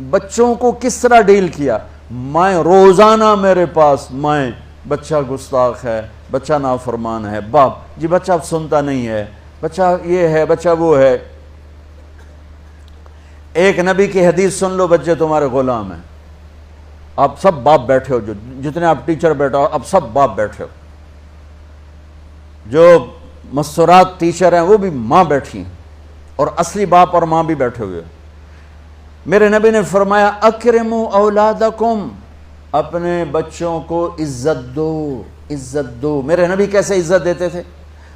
بچوں کو کس طرح ڈیل کیا؟ میں روزانہ میرے پاس بچہ گستاخ ہے، بچہ نافرمان ہے، باپ جی بچہ اب سنتا نہیں ہے، بچہ یہ ہے، بچہ وہ ہے۔ ایک نبی کی حدیث سن لو، بچے تمہارے غلام ہیں، آپ سب باپ بیٹھے ہو، جتنے آپ ٹیچر بیٹھا ہو اب سب باپ بیٹھے ہو، جو مستورات ٹیچر ہیں وہ بھی ماں بیٹھی ہیں، اور اصلی باپ اور ماں بھی بیٹھے ہوئے۔ میرے نبی نے فرمایا اکرموا اولادکم، اپنے بچوں کو عزت دو، عزت دو۔ میرے نبی کیسے عزت دیتے تھے؟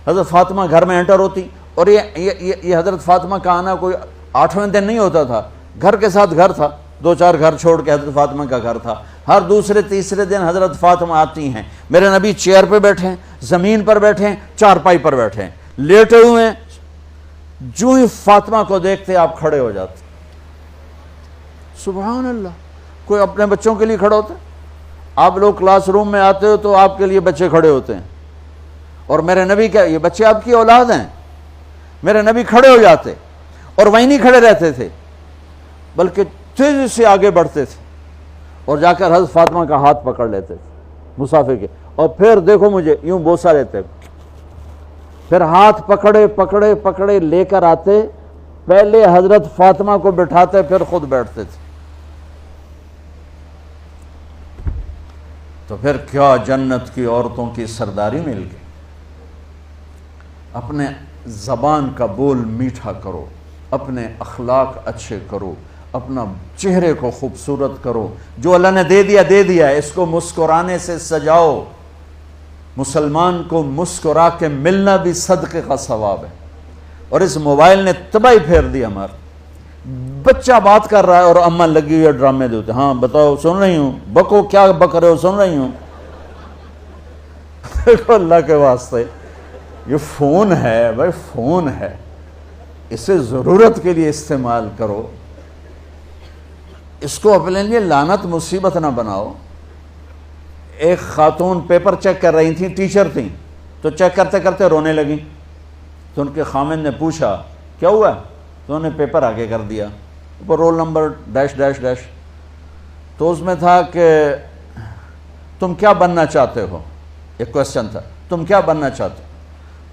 حضرت فاطمہ گھر میں انٹر ہوتی، اور یہ حضرت فاطمہ کا آنا کوئی 8ویں دن نہیں ہوتا تھا، گھر کے ساتھ گھر تھا، 2-4 گھر چھوڑ کے حضرت فاطمہ کا گھر تھا، ہر دوسرے تیسرے دن حضرت فاطمہ آتی ہیں، میرے نبی چیئر پہ بیٹھے ہیں، زمین پر بیٹھے ہیں، چارپائی پر بیٹھے ہیں، لیٹے ہوئے ہیں، جو ہی فاطمہ کو دیکھتے آپ کھڑے ہو جاتے۔ سبحان اللہ، کوئی اپنے بچوں کے لیے کھڑا ہوتا ہے؟ آپ لوگ کلاس روم میں آتے ہو تو آپ کے لیے بچے کھڑے ہوتے ہیں، اور میرے نبی کیا یہ بچے آپ کی اولاد ہیں؟ میرے نبی کھڑے ہو جاتے، اور وہیں نہیں کھڑے رہتے تھے بلکہ تیزی سے آگے بڑھتے تھے، اور جا کر حضرت فاطمہ کا ہاتھ پکڑ لیتے تھے مسافر کے، اور پھر دیکھو مجھے یوں بوسہ لیتے، پھر ہاتھ پکڑے پکڑے پکڑے لے کر آتے، پہلے حضرت فاطمہ کو بٹھاتے پھر خود بیٹھتے تھے۔ تو پھر کیا جنت کی عورتوں کی سرداری مل گئی۔ اپنے زبان کا بول میٹھا کرو، اپنے اخلاق اچھے کرو، اپنا چہرے کو خوبصورت کرو، جو اللہ نے دے دیا ہے، اس کو مسکرانے سے سجاؤ۔ مسلمان کو مسکرا کے ملنا بھی صدقے کا ثواب ہے، اور اس موبائل نے تباہی پھیر دی ہمارا۔ بچہ بات کر رہا ہے اور اماں لگی ہوئی ہے ڈرامے دیتے، ہاں بتاؤ سن رہی ہوں، بکو کیا بک رہے ہو، سن رہی ہوں۔ دیکھو اللہ کے واسطے یہ فون ہے بھائی، فون ہے، اسے ضرورت کے لیے استعمال کرو، اس کو اپنے لیے لعنت مصیبت نہ بناؤ۔ ایک خاتون پیپر چیک کر رہی تھیں، ٹیچر تھیں، تو چیک کرتے کرتے رونے لگیں، تو ان کے خامن نے پوچھا کیا ہوا؟ تو انہوں نے پیپر آگے کر دیا، roll number dash dash dash, تو اس میں تھا کہ تم کیا بننا چاہتے ہو، ایک کویسچن تھا، تم کیا بننا چاہتے ہو؟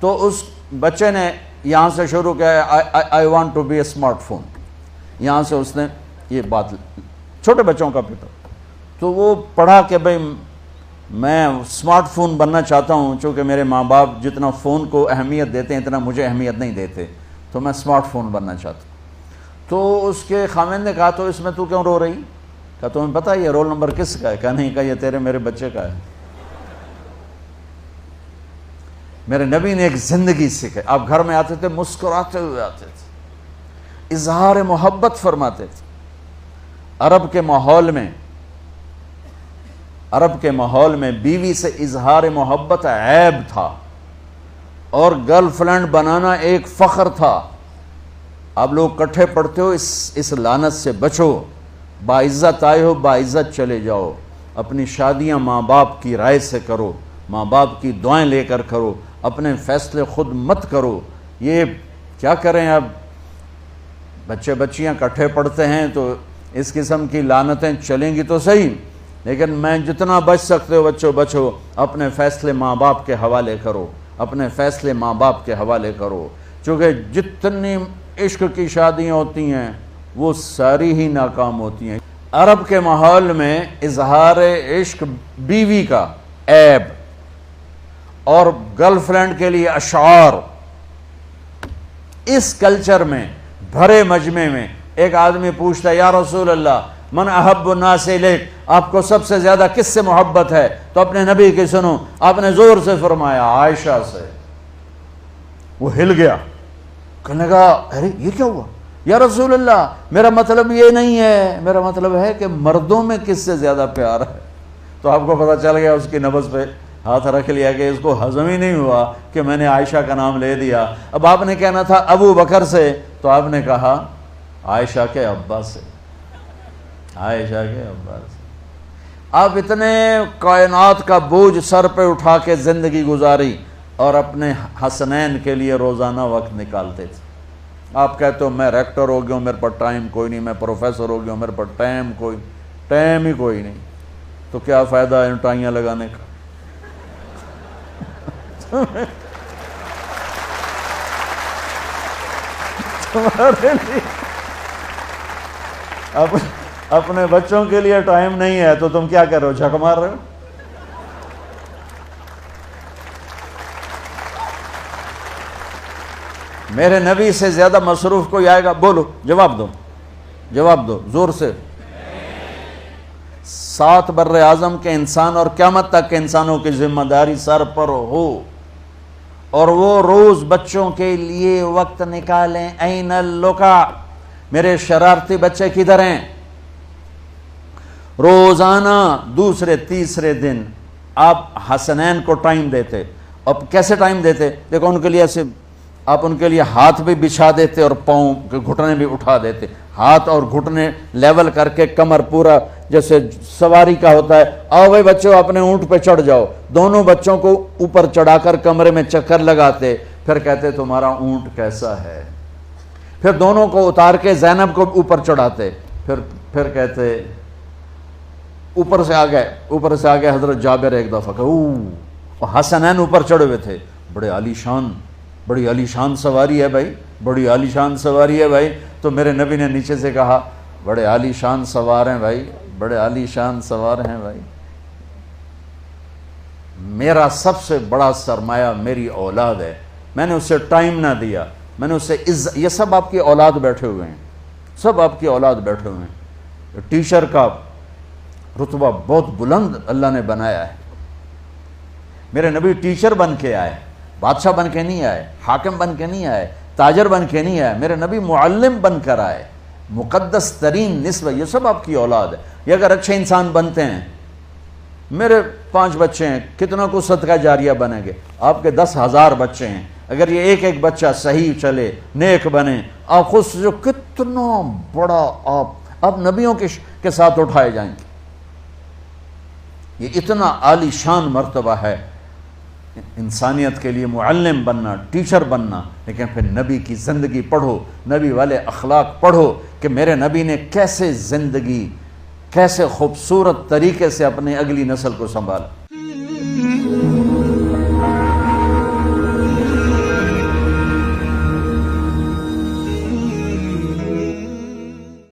تو اس بچے نے یہاں سے شروع کیا، I want to be a smart phone, یہاں سے اس نے یہ بات، چھوٹے بچوں کا پیپر، تو وہ پڑھا کہ بھئی میں اسمارٹ فون بننا چاہتا ہوں، چونکہ میرے ماں باپ جتنا فون کو اہمیت دیتے ہیں اتنا مجھے اہمیت نہیں دیتے، تو میں اسمارٹ فون بننا چاہتا ہوں۔ تو اس کے خامن نے کہا تو اس میں تو کیوں رو رہی؟ کہا تمہیں پتہ یہ رول نمبر کس کا ہے؟ کہا نہیں، کہا یہ تیرے میرے بچے کا ہے۔ میرے نبی نے ایک زندگی سکھائی، آپ گھر میں آتے تھے مسکراتے ہوئے آتے تھے، اظہار محبت فرماتے تھے۔ عرب کے ماحول میں بیوی سے اظہار محبت عیب تھا، اور گرل فرینڈ بنانا ایک فخر تھا۔ آپ لوگ کٹھے پڑھتے ہو، اس لعنت سے بچو، باعزت آئے ہو باعزت چلے جاؤ، اپنی شادیاں ماں باپ کی رائے سے کرو، ماں باپ کی دعائیں لے کر کرو، اپنے فیصلے خود مت کرو۔ یہ کیا کریں، اب بچے بچیاں کٹھے پڑھتے ہیں تو اس قسم کی لعنتیں چلیں گی تو صحیح، لیکن میں جتنا بچ سکتے ہو بچو بچو، اپنے فیصلے ماں باپ کے حوالے کرو، اپنے فیصلے ماں باپ کے حوالے کرو، چونکہ جتنی عشق کی شادیاں ہوتی ہیں وہ ساری ہی ناکام ہوتی ہیں۔ عرب کے ماحول میں اظہار عشق بیوی کا عیب، اور گرل فرینڈ کے لیے اشعار۔ اس کلچر میں بھرے مجمع میں ایک آدمی پوچھتا ہے یا رسول اللہ من احب الناس الیک، آپ کو سب سے زیادہ کس سے محبت ہے؟ تو اپنے نبی کی سنو، آپ نے زور سے فرمایا عائشہ سے۔ وہ ہل گیا، کہنے لگا ارے یہ کیا ہوا یا رسول اللہ، میرا مطلب یہ نہیں ہے، میرا مطلب ہے کہ مردوں میں کس سے زیادہ پیار ہے۔ تو آپ کو پتہ چل گیا، اس کی نبض پہ ہاتھ رکھ لیا کہ اس کو ہضم ہی نہیں ہوا کہ میں نے عائشہ کا نام لے دیا۔ اب آپ نے کہنا تھا ابو بکر سے، تو آپ نے کہا عائشہ کے ابا سے، عائشہ کے ابا سے۔ آپ اتنے کائنات کا بوجھ سر پہ اٹھا کے زندگی گزاری، اور اپنے حسنین کے لیے روزانہ وقت نکالتے تھے۔ آپ کہتے ہو میں ریکٹر ہو گیا ہوں، میرے پاس ٹائم کوئی نہیں، میں پروفیسر ہو گیا ہوں، میرے پاس ٹائم ہی کوئی نہیں، تو کیا فائدہ ہے ان ٹائیاں لگانے کا؟ تمہارے لیے اپنے بچوں کے لیے ٹائم نہیں ہے تو تم کیا کر رہے ہو، جھک مار رہے ہو؟ میرے نبی سے زیادہ مصروف کوئی آئے گا؟ بولو، جواب دو زور سے۔ 7 بر اعظم کے انسان اور قیامت تک کے انسانوں کی ذمہ داری سر پر ہو، اور وہ روز بچوں کے لیے وقت نکالیں۔ این اللقا، میرے شرارتی بچے کدھر ہیں؟ روزانہ دوسرے تیسرے دن آپ حسنین کو ٹائم دیتے۔ اب کیسے ٹائم دیتے؟ دیکھو ان کے لیے ایسے آپ ان کے لیے ہاتھ بھی بچھا دیتے اور پاؤں کے گھٹنے بھی اٹھا دیتے، ہاتھ اور گھٹنے لیول کر کے، کمر پورا جیسے سواری کا ہوتا ہے۔ آؤ بھائی بچوں اپنے اونٹ پہ چڑھ جاؤ، دونوں بچوں کو اوپر چڑھا کر کمرے میں چکر لگاتے، پھر کہتے تمہارا اونٹ کیسا ہے، پھر دونوں کو اتار کے زینب کو اوپر چڑھاتے، پھر کہتے اوپر سے آ گئے حضرت جابر ایک دفعہ کہ حسنین اوپر چڑھے ہوئے تھے، بڑی عالی شان سواری ہے بھائی، بڑی عالی شان سواری ہے بھائی، تو میرے نبی نے نیچے سے کہا بڑے عالی شان سوار ہیں بھائی، بڑے عالی شان سوار ہیں بھائی، میرا سب سے بڑا سرمایہ میری اولاد ہے، میں نے اسے ٹائم نہ دیا، میں نے اسے یہ سب آپ کی اولاد بیٹھے ہوئے ہیں، سب آپ کی اولاد بیٹھے ہوئے ہیں۔ ٹیچر کا رتبہ بہت بلند اللہ نے بنایا ہے، میرے نبی ٹیچر بن کے آئے، بادشاہ بن کے نہیں آئے، حاکم بن کے نہیں آئے، تاجر بن کے نہیں آئے، میرے نبی معلم بن کر آئے، مقدس ترین نسبہ، یہ سب آپ کی اولاد ہے۔ یہ اگر اچھے انسان بنتے ہیں، میرے 5 بچے ہیں، کتنا کو صدقہ جاریہ بنیں گے؟ آپ کے 10,000 بچے ہیں، اگر یہ ایک بچہ صحیح چلے، نیک بنے، آپ خود سے جو کتنا بڑا آپ نبیوں کے ساتھ اٹھائے جائیں گے۔ یہ اتنا عالی شان مرتبہ ہے انسانیت کے لیے، معلم بننا، ٹیچر بننا، لیکن پھر نبی کی زندگی پڑھو، نبی والے اخلاق پڑھو کہ میرے نبی نے کیسے زندگی، کیسے خوبصورت طریقے سے اپنی اگلی نسل کو سنبھالا۔